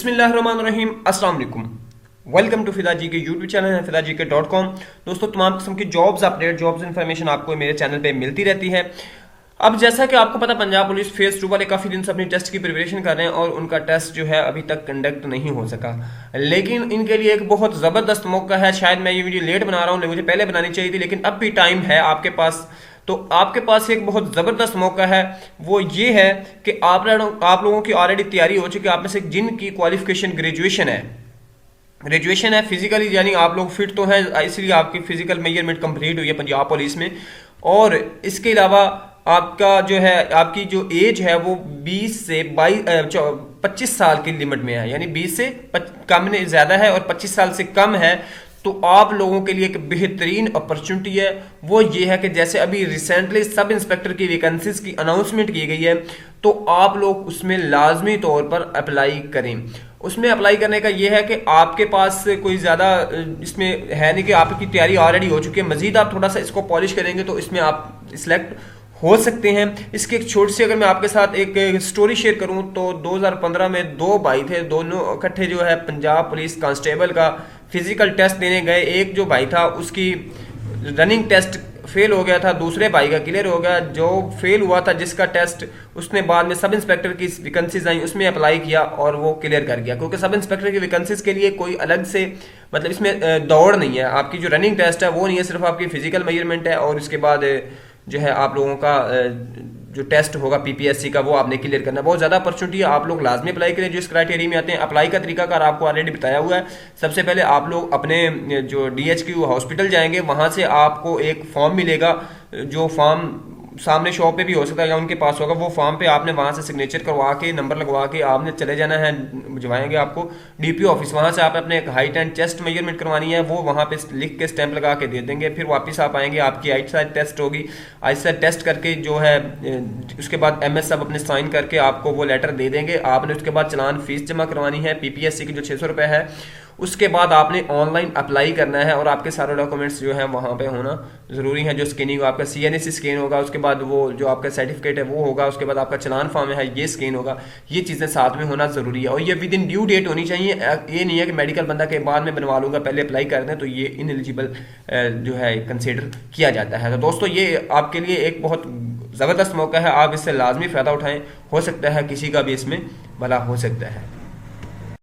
बिस्मिल्लाहिर्रहमानिर्रहीम अस्सलाम वालेकुम। वेलकम टू फिदा जी के यूट्यूब चैनल है fidajk.com। दोस्तों, तमाम किस्म की जॉब्स अपडेट, जॉब्स इन्फॉर्मेशन आपको मेरे चैनल पे मिलती रहती है। अब जैसा कि आपको पता, पंजाब पुलिस फेज 2 वाले काफ़ी दिन से अपनी टेस्ट की प्रिपरेशन कर रहे हैं और उनका टेस्ट जो है अभी तक कंडक्ट नहीं हो सका। लेकिन इनके लिए एक बहुत ज़बरदस्त मौका है। शायद मैं ये वीडियो लेट बना रहा हूँ, मुझे पहले बनानी चाहिए थी, लेकिन अब भी टाइम है आपके पास। तो आपके पास एक बहुत ज़बरदस्त मौका है, वो ये है कि आप लोगों की ऑलरेडी तैयारी हो चुकी है। आप में से जिनकी क्वालिफिकेशन ग्रेजुएशन है फिजिकली, यानी आप लोग फिट तो हैं, इसलिए आपकी फिजिकल मेजरमेंट कंप्लीट हुई है पंजाब पुलिस में। और इसके अलावा आपका जो है, आपकी जो एज है वो 20 से 25 साल की लिमिट में है, यानी 20 से कम ने ज़्यादा है और 25 साल से कम है। तो आप लोगों के लिए एक बेहतरीन अपॉर्चुनिटी है। वो ये है कि जैसे अभी रिसेंटली सब इंस्पेक्टर की वैकेंसीज की अनाउंसमेंट की गई है, तो आप लोग उसमें लाजमी तौर पर अप्लाई करें। उसमें अप्लाई करने का ये है कि आपके पास कोई ज़्यादा इसमें है नहीं, कि आपकी तैयारी ऑलरेडी हो चुकी है। मजीद आप थोड़ा सा इसको पॉलिश करेंगे तो इसमें आप सिलेक्ट हो सकते हैं। इसकी एक छोटी सी अगर मैं आपके साथ एक स्टोरी शेयर करूं तो 2015 में दो भाई थे, दोनों इकट्ठे जो है पंजाब पुलिस कांस्टेबल का फिजिकल टेस्ट देने गए। एक जो भाई था उसकी रनिंग टेस्ट फेल हो गया था, दूसरे भाई का क्लियर हो गया। जो फेल हुआ था जिसका टेस्ट, उसने बाद में सब इंस्पेक्टर की वैकेंसीज आई, उसमें अप्लाई किया और वो क्लियर कर गया। क्योंकि सब इंस्पेक्टर की वैकेंसीज के लिए कोई अलग से मतलब इसमें दौड़ नहीं है। आपकी जो रनिंग टेस्ट है वो नहीं है, सिर्फ आपकी फिजिकल मेजरमेंट है। और उसके बाद जो है आप लोगों का जो टेस्ट होगा पीपीएससी का, वो आपने क्लियर करना है। बहुत ज़्यादा अपॉर्चुनिटी है, आप लोग लाजमी अप्लाई करें जो इस क्राइटेरिया में आते हैं। अप्लाई का तरीकाकार आपको ऑलरेडी बताया हुआ है। सबसे पहले आप लोग अपने जो डीएचक्यू हॉस्पिटल जाएंगे, वहाँ से आपको एक फॉर्म मिलेगा। जो फॉर्म सामने शॉप पे भी हो सकता है या उनके पास होगा, वो फॉर्म पे आपने वहाँ से सिग्नेचर करवा के, नंबर लगवा के आपने चले जाना है। भिजवाएंगे आपको डीपीओ ऑफिस, वहाँ से आप अपने हाइट एंड चेस्ट मेजरमेंट करवानी है, वो वहाँ पे लिख के स्टैंप लगा के दे देंगे। फिर वापस आप आएंगे, आपकी हाइट साइज टेस्ट होगी। हाइट साइज टेस्ट करके जो है उसके बाद एमएस साहब अपने साइन करके आपको वो लेटर दे देंगे। आपने उसके बाद चलान फीस जमा करवानी है पीपीएससी की, जो 600 रुपये है। उसके बाद आपने ऑनलाइन अप्लाई करना है और आपके सारे डॉक्यूमेंट्स जो है वहाँ पे होना ज़रूरी है। जो स्कैनिंग आपका सीएनएसी स्कैन होगा, उसके बाद वो जो आपका सर्टिफिकेट है वो होगा, उसके बाद आपका चलान फॉर्म है ये स्कैन होगा। ये चीज़ें साथ में होना ज़रूरी है और ये विद इन ड्यू डेट होनी चाहिए। ये नहीं है कि मेडिकल बंदा के बाद में बनवा लूँगा, पहले अप्लाई कर दें, तो ये इनएलिजिबल जो है कंसिडर किया जाता है। तो दोस्तों, ये आपके लिए एक बहुत ज़बरदस्त मौका है, आप इससे लाजमी फ़ायदा उठाएँ। हो सकता है किसी का भी इसमें भला हो सकता है।